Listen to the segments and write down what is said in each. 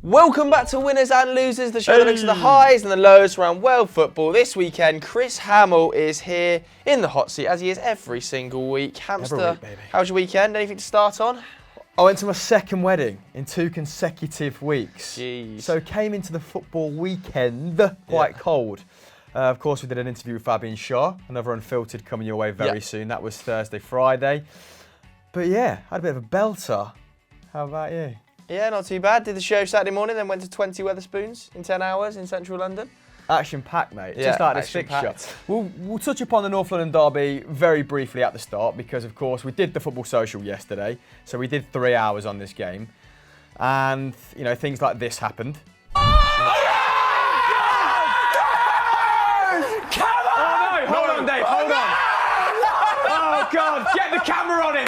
Welcome back to Winners and Losers, the show that looks at the highs and the lows around world football. This weekend, Chris Hamill is here in the hot seat, as he is every single week. Hamster, every week, baby. How was your weekend? Anything to start on? I went to my second wedding in 2 consecutive weeks. Jeez. So came into the football weekend quite cold. Of course, we did an interview with Fabian Shaw, another Unfiltered coming your way very soon. That was Thursday, Friday. But yeah, had a bit of a belter. How about you? Yeah, not too bad. Did the show Saturday morning, then went to 20 Wetherspoons in 10 hours in central London. Action-packed, mate. Yeah, just like this fixture. We'll touch upon the North London derby very briefly at the start because, of course, we did the football social yesterday. So we did 3 hours on this game. And, you know, things like this happened. Hold on, Dave, hold on. Oh, God, get the camera on him.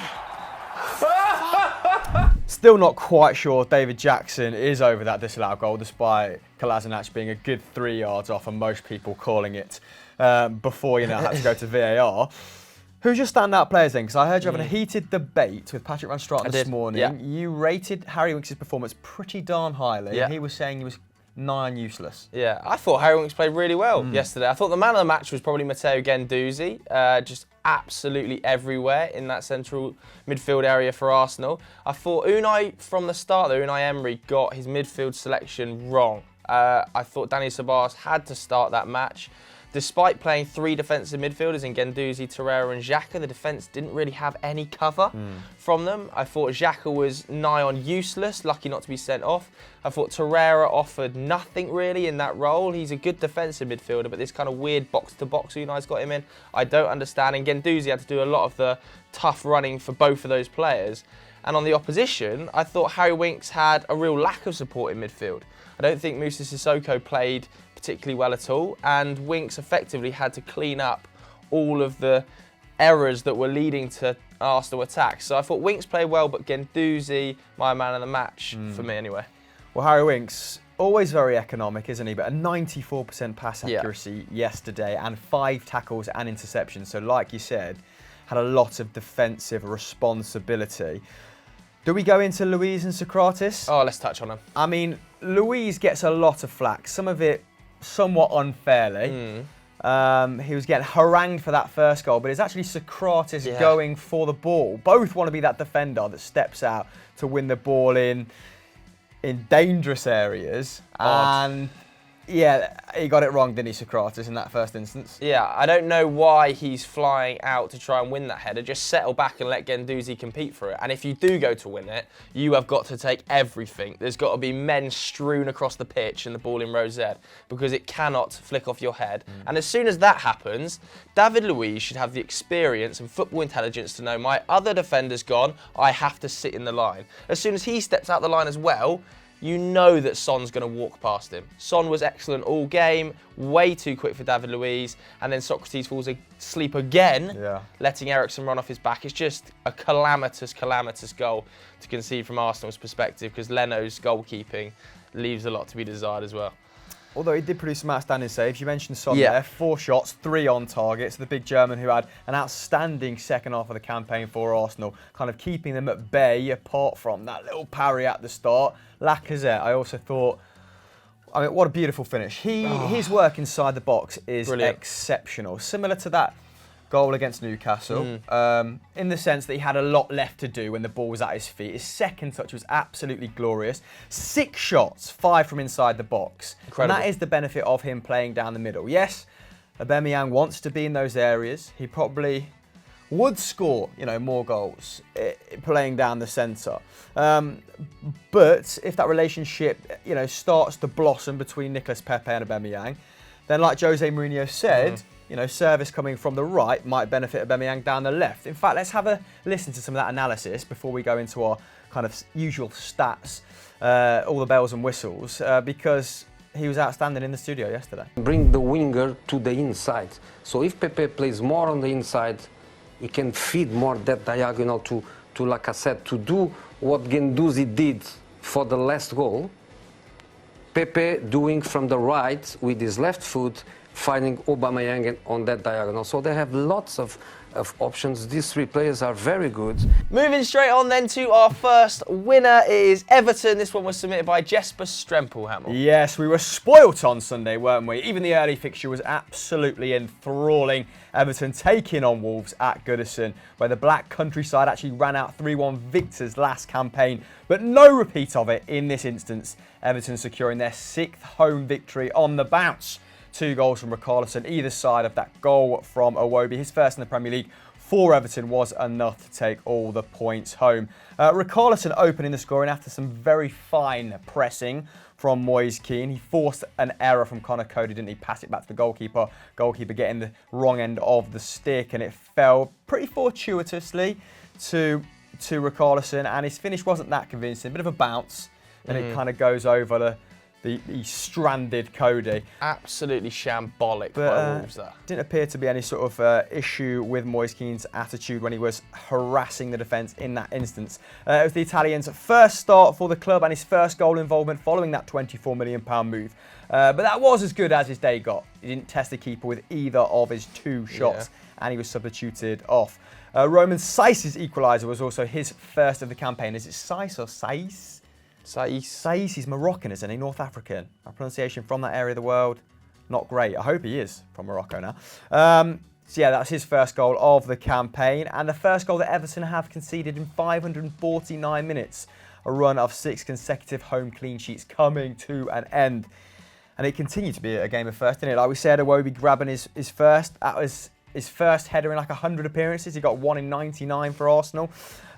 Still not quite sure David Jackson is over that disallowed goal, despite Kolasinac being a good 3 yards off and most people calling it before, you know, had to go to VAR. Who's your standout players then? Because I heard you having a heated debate with Patrick Van Straten this morning. Yeah. You rated Harry Winks' performance pretty darn highly. Yeah. He was saying he was nigh on useless. Yeah, I thought Harry Winks played really well yesterday. I thought the man of the match was probably Matteo Guendouzi, just absolutely everywhere in that central midfield area for Arsenal. I thought from the start, Unai Emery got his midfield selection wrong. I thought Dani Ceballos had to start that match. Despite playing 3 defensive midfielders in Guendouzi, Torreira and Xhaka, the defence didn't really have any cover from them. I thought Xhaka was nigh on useless, lucky not to be sent off. I thought Torreira offered nothing really in that role. He's a good defensive midfielder, but this kind of weird box-to-box Unai's got him in, I don't understand. And Guendouzi had to do a lot of the tough running for both of those players. And on the opposition, I thought Harry Winks had a real lack of support in midfield. I don't think Moussa Sissoko played particularly well at all, and Winks effectively had to clean up all of the errors that were leading to Arsenal attacks. So I thought Winks played well, but Guendouzi, my man of the match, for me anyway. Well, Harry Winks, always very economic, isn't he? But a 94% pass accuracy yesterday and 5 tackles and interceptions. So like you said, had a lot of defensive responsibility. Do we go into Luiz and Socrates? Oh, let's touch on him. I mean, Luiz gets a lot of flack, some of it somewhat unfairly. He was getting harangued for that first goal, but it's actually Socrates going for the ball. Both want to be that defender that steps out to win the ball in dangerous areas. And yeah, he got it wrong, didn't he, Socrates, in that first instance? Yeah, I don't know why he's flying out to try and win that header. Just settle back and let Guendouzi compete for it. And if you do go to win it, you have got to take everything. There's got to be men strewn across the pitch and the ball in row Z, because it cannot flick off your head. And as soon as that happens, David Luiz should have the experience and football intelligence to know my other defender's gone, I have to sit in the line. As soon as he steps out the line as well, you know that Son's going to walk past him. Son was excellent all game, way too quick for David Luiz, and then Socrates falls asleep again, letting Eriksen run off his back. It's just a calamitous goal to concede from Arsenal's perspective, because Leno's goalkeeping leaves a lot to be desired as well. Although he did produce some outstanding saves. You mentioned Son there, 4 shots, 3 on target. So the big German who had an outstanding second half of the campaign for Arsenal, kind of keeping them at bay apart from that little parry at the start. Lacazette, I also thought, I mean, what a beautiful finish. His work inside the box is exceptional. Similar to that goal against Newcastle, in the sense that he had a lot left to do when the ball was at his feet. His second touch was absolutely glorious. 6 shots, 5 from inside the box. Incredible. And that is the benefit of him playing down the middle. Yes, Aubameyang wants to be in those areas. He probably would score, you know, more goals playing down the centre. But if that relationship, you know, starts to blossom between Nicolas Pepe and Aubameyang, then like Jose Mourinho said, you know, service coming from the right might benefit Aubameyang down the left. In fact, let's have a listen to some of that analysis before we go into our kind of usual stats, all the bells and whistles, because he was outstanding in the studio yesterday. Bring the winger to the inside. So if Pepe plays more on the inside, he can feed more that diagonal to Lacazette to do what Guendouzi did for the last goal. Pepe doing from the right with his left foot, finding Aubameyang on that diagonal. So they have lots of of options. These 3 players are very good. Moving straight on then to our first winner is Everton. This one was submitted by Jesper Strempelhammer. Yes, we were spoilt on Sunday, weren't we? Even the early fixture was absolutely enthralling. Everton taking on Wolves at Goodison, where the Black Countryside actually ran out 3-1 victors last campaign, but no repeat of it in this instance. Everton securing their 6th home victory on the bounce. 2 goals from Richarlison, either side of that goal from Iwobi. His first in the Premier League for Everton was enough to take all the points home. Richarlison opening the scoring after some very fine pressing from Moise Kean. He forced an error from Connor Cody, didn't he? Pass it back to the goalkeeper. Goalkeeper getting the wrong end of the stick, and it fell pretty fortuitously to Richarlison, and his finish wasn't that convincing. A bit of a bounce, and it kind of goes over the stranded Cody. Absolutely shambolic by Wolves there. Didn't appear to be any sort of issue with Moise Kean's attitude when he was harassing the defence in that instance. It was the Italian's first start for the club and his first goal involvement following that £24 million move. But that was as good as his day got. He didn't test the keeper with either of his 2 shots, and he was substituted off. Roman Saïs's equaliser was also his first of the campaign. Is it Saïs or Saïs? Saïs, he's Moroccan, isn't he? North African. Our pronunciation from that area of the world, not great. I hope he is from Morocco now. So yeah, that's his first goal of the campaign, and the first goal that Everton have conceded in 549 minutes. A run of 6 consecutive home clean sheets coming to an end. And it continued to be a game of first, didn't it? Like we said, Iwobi grabbing his first. That was his first header in like 100 appearances. He got 1 in 99 for Arsenal.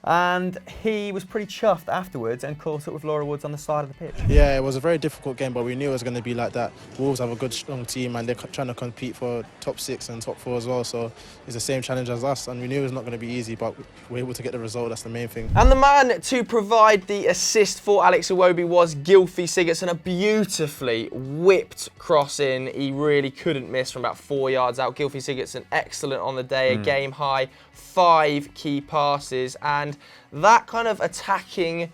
And he was pretty chuffed afterwards and caught up with Laura Woods on the side of the pitch. Yeah, it was a very difficult game, but we knew it was going to be like that. Wolves have a good, strong team, and they're trying to compete for top 6 and top 4 as well. So it's the same challenge as us, and we knew it was not going to be easy, but we were able to get the result. That's the main thing. And the man to provide the assist for Alex Iwobi was Gylfi Sigurdsson. A beautifully whipped cross in. He really couldn't miss from about 4 yards out. Gylfi Sigurdsson, excellent on the day, a game high, 5 key passes, and that kind of attacking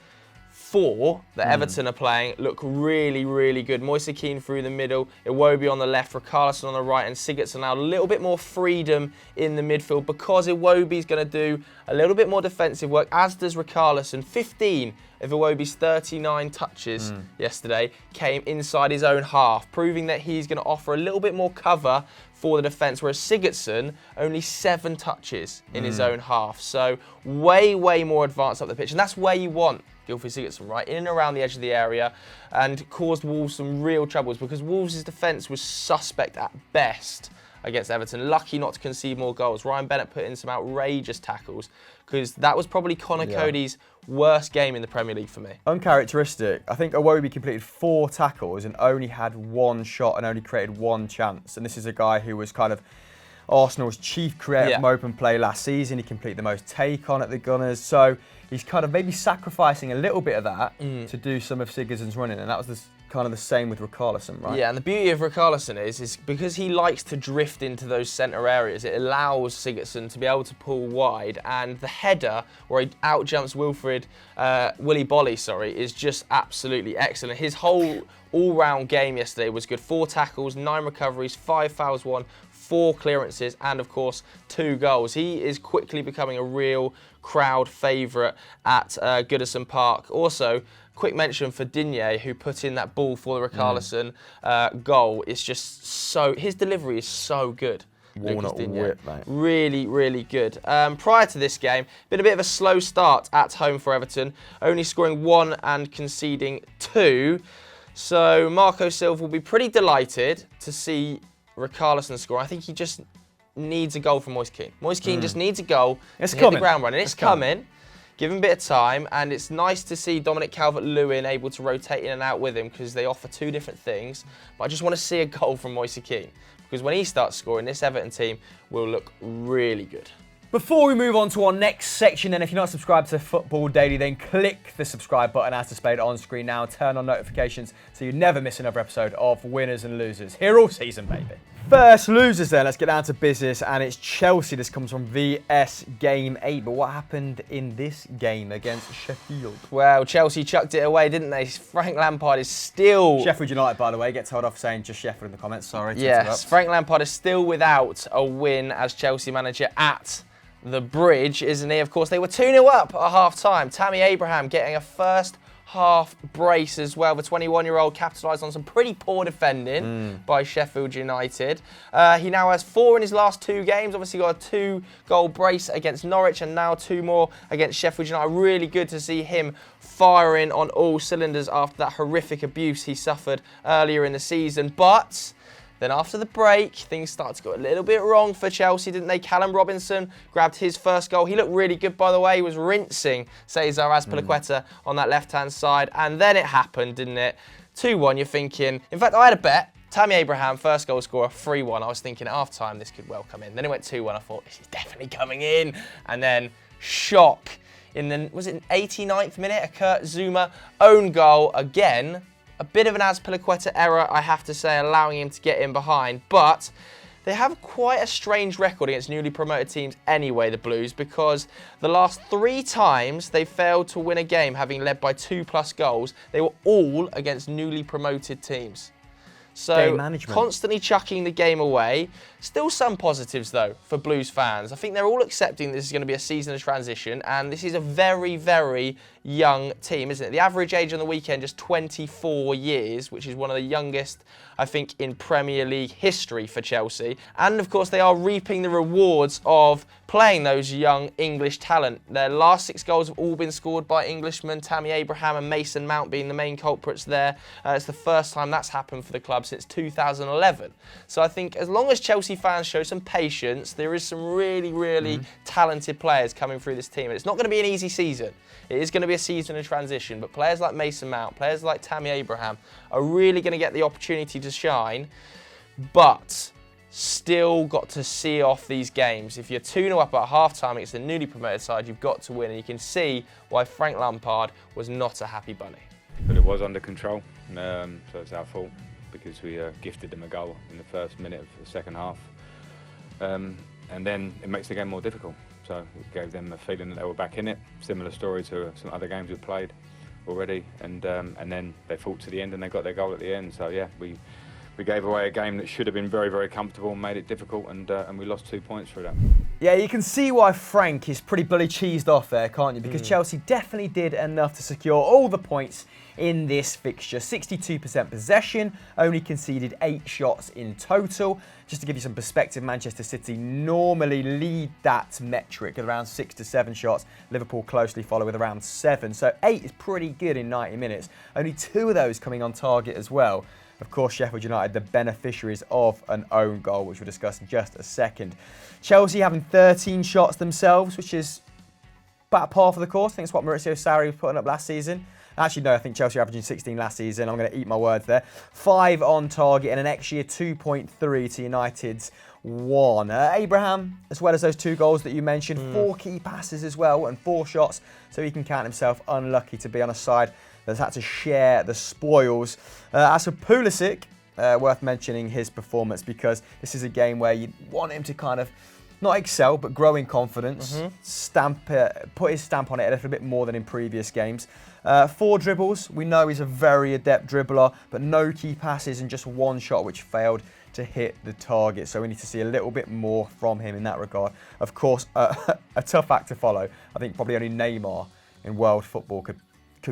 4 that Everton are playing look really, really good. Moise Kean through the middle, Iwobi on the left, Richarlison on the right, and Sigurdsson now a little bit more freedom in the midfield because Iwobi's going to do a little bit more defensive work, as does Richarlison. 15 of Iwobi's 39 touches yesterday came inside his own half, proving that he's going to offer a little bit more cover for the defence, whereas Sigurdsson only 7 touches in his own half. So way, way more advanced up the pitch, and that's where you want Gylfi Sigurdsson, right? In and around the edge of the area, and caused Wolves some real troubles because Wolves' defence was suspect at best against Everton. Lucky not to concede more goals. Ryan Bennett put in some outrageous tackles because that was probably Connor Cody's worst game in the Premier League for me. Uncharacteristic. I think Iwobi completed 4 tackles and only had 1 shot and only created 1 chance. And this is a guy who was kind of Arsenal's chief creator from open play last season. He completed the most take on at the Gunners. So he's kind of maybe sacrificing a little bit of that to do some of Sigurdsson's running. And that was kind of the same with Richarlison, right? Yeah, and the beauty of Richarlison is because he likes to drift into those centre areas, it allows Sigurdsson to be able to pull wide, and the header, where he outjumps Willy Bolly, is just absolutely excellent. His whole all-round game yesterday was good. 4 tackles, 9 recoveries, 5 fouls won, 4 clearances, and of course 2 goals. He is quickly becoming a real crowd favourite at Goodison Park. Also, quick mention for Digne, who put in that ball for the Richarlison goal. It's just so, his delivery is so good. Walnut whip, mate. Really, really good. Prior to this game, been a bit of a slow start at home for Everton, only scoring 1 and conceding 2. So Marco Silva will be pretty delighted to see Richarlison score. I think he just needs a goal from Moise Kean. Moise Kean just needs a goal to hit the ground running. It's coming. Give him a bit of time, and it's nice to see Dominic Calvert-Lewin able to rotate in and out with him because they offer 2 different things. But I just want to see a goal from Moise Kean because when he starts scoring, this Everton team will look really good. Before we move on to our next section, and if you're not subscribed to Football Daily, then click the subscribe button as displayed on screen now. Turn on notifications so you never miss another episode of Winners and Losers. Here all season, baby. First losers then, let's get down to business, and it's Chelsea. This comes from VS Game 8, but what happened in this game against Sheffield? Well, Chelsea chucked it away, didn't they? Frank Lampard is still... Sheffield United, by the way, get told off saying just Sheffield in the comments, sorry. Yes, Frank Lampard is still without a win as Chelsea manager at the Bridge, isn't he? Of course, they were 2-0 up at half-time. Tammy Abraham getting a first half brace as well. The 21-year-old capitalised on some pretty poor defending by Sheffield United. He now has 4 in his last 2 games. Obviously got a 2-goal brace against Norwich and now 2 more against Sheffield United. Really good to see him firing on all cylinders after that horrific abuse he suffered earlier in the season. But then after the break, things started to go a little bit wrong for Chelsea, didn't they? Callum Robinson grabbed his first goal. He looked really good, by the way. He was rinsing Cesar Azpilicueta on that left-hand side. And then it happened, didn't it? 2-1, you're thinking. In fact, I had a bet. Tammy Abraham, first goal scorer, 3-1. I was thinking at half-time this could well come in. Then it went 2-1. I thought, this is definitely coming in. And then, shock. In the, was it 89th minute? A Kurt Zuma own goal again. A bit of an Azpilicueta error, I have to say, allowing him to get in behind. But they have quite a strange record against newly promoted teams anyway, the Blues, because the last 3 times they failed to win a game having led by 2+ goals, they were all against newly promoted teams. So constantly chucking the game away. Still some positives, though, for Blues fans. I think they're all accepting this is going to be a season of transition, and this is a very, very young team, isn't it? The average age on the weekend, just 24 years, which is one of the youngest, I think, in Premier League history for Chelsea. And, of course, they are reaping the rewards of playing those young English talent. Their last 6 goals have all been scored by Englishmen, Tammy Abraham and Mason Mount being the main culprits there. It's the first time that's happened for the club since 2011. So I think as long as Chelsea fans show some patience, there is some really, really talented players coming through this team. And it's not going to be an easy season. It is going to be a season of transition, but players like Mason Mount, players like Tammy Abraham are really going to get the opportunity to shine, but still got to see off these games. If you're 2-0 up at half-time against the newly promoted side, you've got to win, and you can see why Frank Lampard was not a happy bunny. But it was under control, so it's our fault because we gifted them a goal in the first minute of the second half. And then it makes the game more difficult. So it gave them a feeling that they were back in it. Similar story to some other games we've played already. And then they fought to the end and they got their goal at the end. So yeah, we gave away a game that should have been very, very comfortable and made it difficult, and we lost 2 points through that. Yeah, you can see why Frank is pretty bully cheesed off there, can't you? Because Chelsea definitely did enough to secure all the points in this fixture. 62% possession, only conceded 8 shots in total. Just to give you some perspective, Manchester City normally lead that metric at around 6 to 7 shots. Liverpool closely follow with around 7. So 8 is pretty good in 90 minutes. Only 2 of those coming on target as well. Of course, Sheffield United, the beneficiaries of an own goal, which we'll discuss in just a second. Chelsea having 13 shots themselves, which is about par for the course. I think it's what Maurizio Sarri was putting up last season. Actually, no, I think Chelsea were averaging 16 last season. I'm going to eat my words there. 5 on target and an XG of 2.3 to United's 1. Abraham, as well as those 2 goals that you mentioned, 4 key passes as well and 4 shots, so he can count himself unlucky to be on a side that's had to share the spoils. As for Pulisic, worth mentioning his performance, because this is a game where you want him to kind of not excel, but grow in confidence, put his stamp on it a little bit more than in previous games. 4 dribbles, we know he's a very adept dribbler, but no key passes and just 1 shot which failed to hit the target. So we need to see a little bit more from him in that regard. Of course, a tough act to follow. I think probably only Neymar in world football could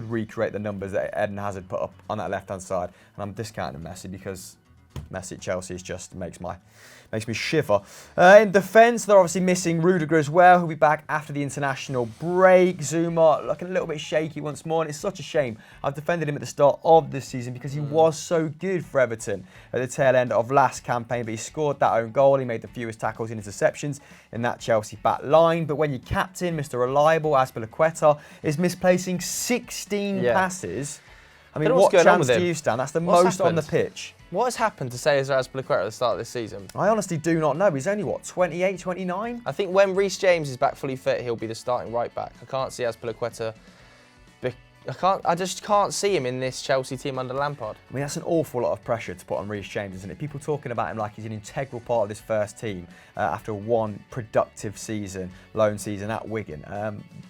recreate the numbers that Eden Hazard put up on that left-hand side. And I'm discounting Messi because Messi at Chelsea just makes me shiver. In defence, they're obviously missing Rudiger as well, who'll be back after the international break. Zuma looking a little bit shaky once more, and it's such a shame. I've defended him at the start of this season because he was so good for Everton at the tail end of last campaign, but he scored that own goal. He made the fewest tackles and interceptions in that Chelsea back line. But when your captain, Mr. Reliable, Azpilicueta, is misplacing 16 passes I mean, don't know what's what going on chance with do him. you stand? That's the What's most on the happened? pitch. What has happened to Cesar Azpilicueta at the start of this season? I honestly do not know. He's only, what, 28, 29? I think when Reece James is back fully fit, he'll be the starting right back. I can't see Azpilicueta. I just can't see him in this Chelsea team under Lampard. I mean, that's an awful lot of pressure to put on Reece James, isn't it? People talking about him like he's an integral part of this first team after one productive season, loan season at Wigan.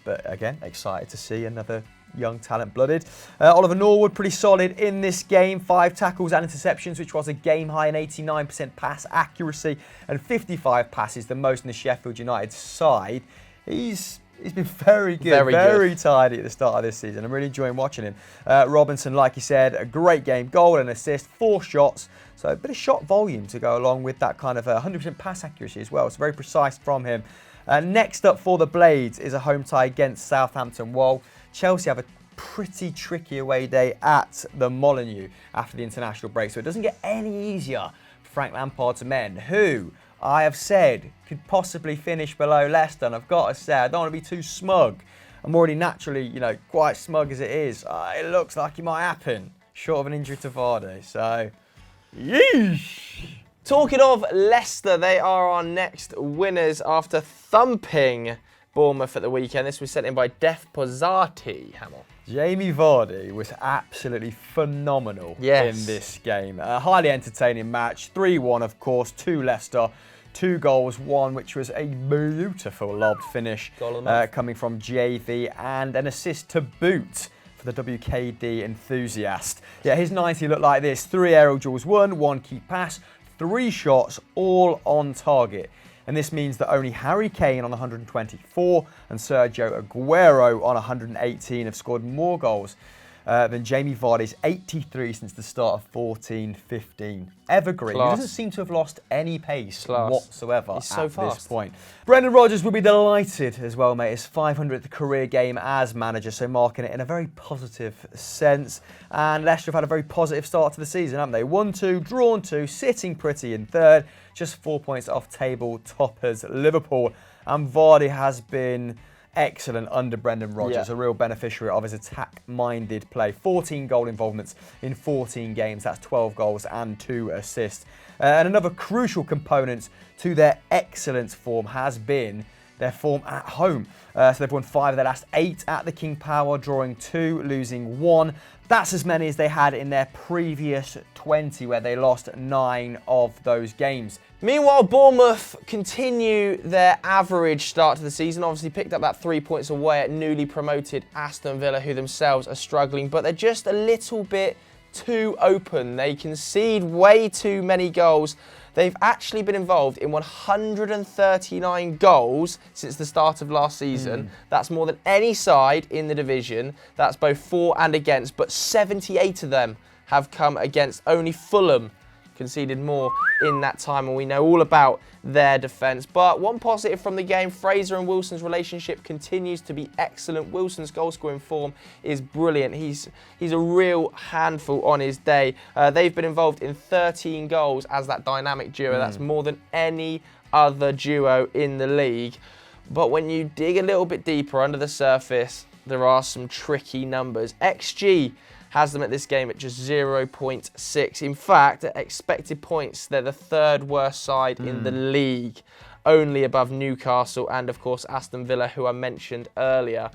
But again, excited to see another young talent blooded. Oliver Norwood, pretty solid in this game. 5 tackles and interceptions, which was a game high and 89% pass accuracy and 55 passes, the most in the Sheffield United side. He's been very good, very tidy at the start of this season. I'm really enjoying watching him. Robinson, like you said, a great game. Goal and assist, 4 shots. So a bit of shot volume to go along with that kind of 100% pass accuracy as well. It's very precise from him. Next up for the Blades is a home tie against Southampton. While Chelsea have a pretty tricky away day at the Molineux after the international break. So it doesn't get any easier for Frank Lampard's men, who I have said could possibly finish below Leicester, and I've got to say, I don't want to be too smug. I'm already naturally, quite smug as it is. It looks like it might happen, short of an injury to Vardy. So, yeesh. Talking of Leicester, they are our next winners after thumping Bournemouth at the weekend. This was sent in by Def Pozzati, Hamill. Jamie Vardy was absolutely phenomenal in this game. A highly entertaining match. 3-1, of course, to Leicester. 2 goals, one which was a beautiful lobbed finish coming from JV, and an assist to boot for the WKD enthusiast. Yeah, his 90 looked like this. 3 aerial duels won, 1 key pass, 3 shots, all on target. And this means that only Harry Kane on 124 and Sergio Aguero on 118 have scored more goals than Jamie Vardy's 83 since the start of 14-15. Evergreen. He doesn't seem to have lost any pace whatsoever at this point. Brendan Rodgers will be delighted as well, mate. His 500th career game as manager, so marking it in a very positive sense. And Leicester have had a very positive start to the season, haven't they? 1-2, drawn 2, sitting pretty in third, just 4 points off table toppers Liverpool. And Vardy has been excellent under Brendan Rodgers, a real beneficiary of his attack-minded play. 14 goal involvements in 14 games. That's 12 goals and 2 assists. And another crucial component to their excellent form has been their form at home. So they've won 5 of their last 8 at the King Power, drawing 2, losing 1. That's as many as they had in their previous 20, where they lost 9 of those games. Meanwhile, Bournemouth continue their average start to the season. Obviously picked up that 3 points away at newly promoted Aston Villa, who themselves are struggling, but they're just a little bit too open. They concede way too many goals. They've actually been involved in 139 goals since the start of last season. That's more than any side in the division. That's both for and against, but 78 of them have come against. Only Fulham conceded more in that time, and we know all about their defence. But one positive from the game, Fraser and Wilson's relationship continues to be excellent. Wilson's goal-scoring form is brilliant. He's a real handful on his day. They've been involved in 13 goals as that dynamic duo. That's more than any other duo in the league. But when you dig a little bit deeper under the surface, there are some tricky numbers. XG has them at this game at just 0.6. In fact, at expected points, they're the 3rd worst side in the league, only above Newcastle and, of course, Aston Villa, who I mentioned earlier.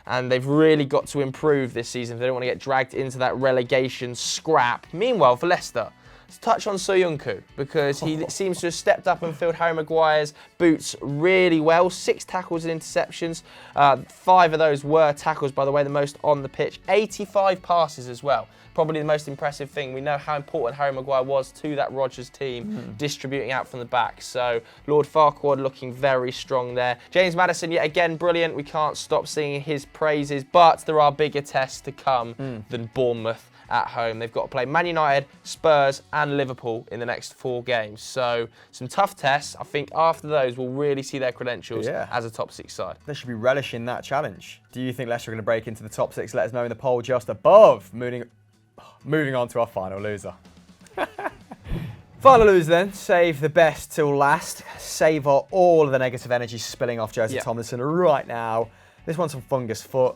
And they've really got to improve this season if they don't want to get dragged into that relegation scrap. Meanwhile, for Leicester, let's touch on Soyuncu, because he seems to have stepped up and filled Harry Maguire's boots really well. 6 tackles and interceptions. 5 of those were tackles, by the way, the most on the pitch. 85 passes as well. Probably the most impressive thing. We know how important Harry Maguire was to that Rodgers team, distributing out from the back. So Lord Farquaad looking very strong there. James Maddison, yet again, brilliant. We can't stop singing his praises, but there are bigger tests to come than Bournemouth at home. They've got to play Man United, Spurs and Liverpool in the next 4 games. So some tough tests. I think after those we'll really see their credentials as a top 6 side. They should be relishing that challenge. Do you think Leicester are going to break into the top 6? Let us know in the poll just above. Moving on to our final loser. Final loser then, save the best till last. Savour all of the negative energy spilling off Joseph Tomlinson right now. This one's from fungus foot.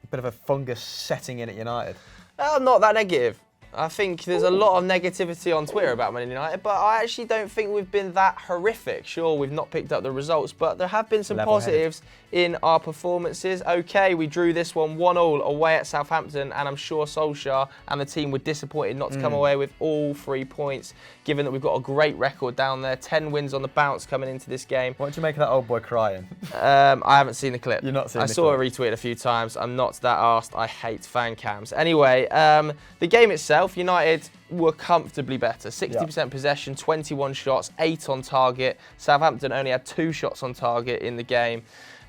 A bit of a fungus setting in at United. I'm not that negative. I think there's a lot of negativity on Twitter about Man United, but I actually don't think we've been that horrific. Sure, we've not picked up the results, but there have been some positives in our performances. Okay, we drew this one 1-1 away at Southampton, and I'm sure Solskjaer and the team were disappointed not to come away with all 3 points, given that we've got a great record down there. 10 wins on the bounce coming into this game. What did you make of that old boy crying? I haven't seen the clip. You're not seeing I the saw clip. it retweeted a few times. I'm not that arsed. I hate fan cams. Anyway, the game itself, United were comfortably better. 60% possession, 21 shots, 8 on target. Southampton only had 2 shots on target in the game.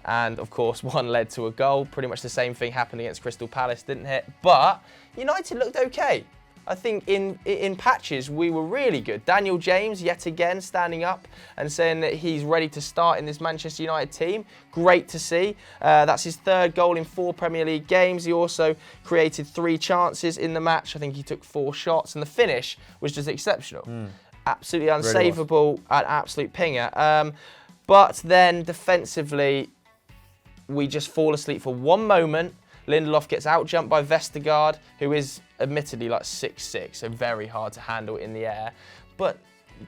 And of course, one led to a goal. Pretty much the same thing happened against Crystal Palace, didn't it? But United looked okay. I think in patches, we were really good. Daniel James, yet again, standing up and saying that he's ready to start in this Manchester United team. Great to see. That's his 3rd goal in 4 Premier League games. He also created 3 chances in the match. I think he took 4 shots, and the finish was just exceptional. Absolutely unsavable, an absolute pinger. But then defensively, we just fall asleep for one moment. Lindelof gets out-jumped by Vestergaard, who is admittedly like 6'6", so very hard to handle in the air. But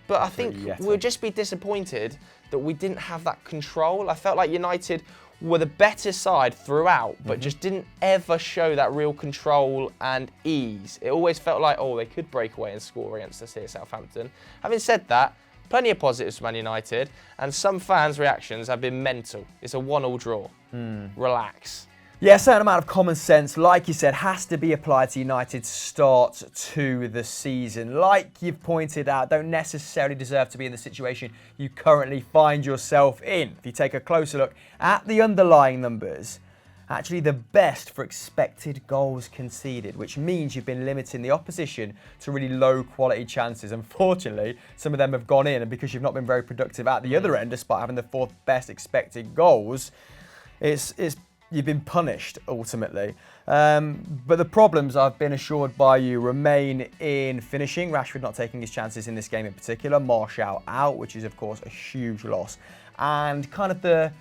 I think we'll just be disappointed that we didn't have that control. I felt like United were the better side throughout, but just didn't ever show that real control and ease. It always felt like, oh, they could break away and score against us here at Southampton. Having said that, plenty of positives for Man United, and some fans' reactions have been mental. It's a 1-1 draw. Relax. Yeah, a certain amount of common sense, like you said, has to be applied to United's start to the season. Like you've pointed out, don't necessarily deserve to be in the situation you currently find yourself in. If you take a closer look at the underlying numbers, actually the best for expected goals conceded, which means you've been limiting the opposition to really low quality chances. Unfortunately, some of them have gone in, and because you've not been very productive at the other end, despite having the 4th best expected goals, you've been punished ultimately. But the problems, I've been assured by you, remain in finishing. Rashford not taking his chances in this game in particular. Martial out, which is of course a huge loss. And kind of the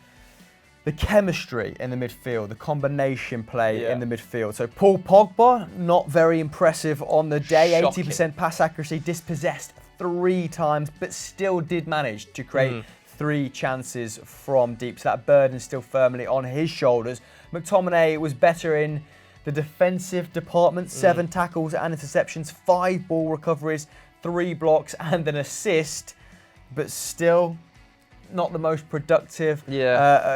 chemistry in the midfield, the combination play in the midfield. So Paul Pogba, not very impressive on the day. Shocking. 80% pass accuracy, dispossessed 3 times, but still did manage to create 3 chances from deep. So that burden still firmly on his shoulders. McTominay was better in the defensive department. 7 tackles and interceptions, 5 ball recoveries, 3 blocks and an assist, but still not the most productive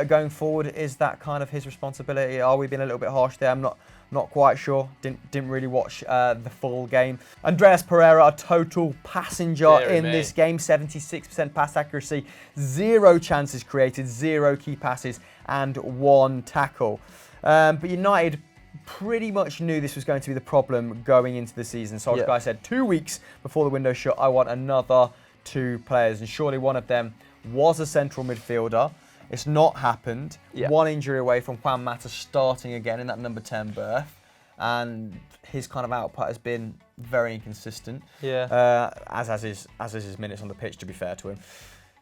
going forward. Is that kind of his responsibility? Are we being a little bit harsh there? I'm not quite sure. Didn't really watch the full game. Andreas Pereira, a total passenger in this game. 76% pass accuracy, 0 chances created, 0 key passes, and 1 tackle. But United pretty much knew this was going to be the problem going into the season. Solskjaer said 2 weeks before the window shut, I want another 2 players, and surely one of them was a central midfielder. It's not happened. 1 injury away from Juan Mata starting again in that number 10 berth, and his kind of output has been very inconsistent. As is his minutes on the pitch, to be fair to him.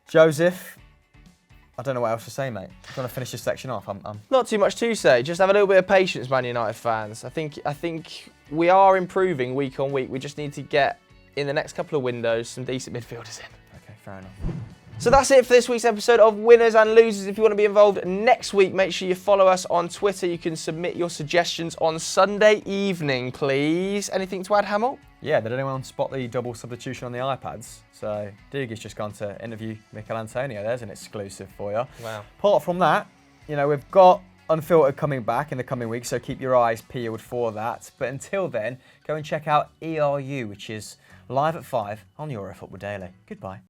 Joseph, I don't know what else to say, mate. I'm going to finish this section off. I'm Not too much to say. Just have a little bit of patience, Man United fans. I think we are improving week on week. We just need to get, in the next couple of windows, some decent midfielders in. Okay, fair enough. So that's it for this week's episode of Winners and Losers. If you want to be involved next week, make sure you follow us on Twitter. You can submit your suggestions on Sunday evening, please. Anything to add, Hamill? Yeah, did anyone spot the double substitution on the iPads? So Dougie's just gone to interview Mikel Antonio. There's an exclusive for you. Wow. Apart from that, we've got Unfiltered coming back in the coming weeks, so keep your eyes peeled for that. But until then, go and check out ERU, which is live at 5 on Eurofootball Daily. Goodbye.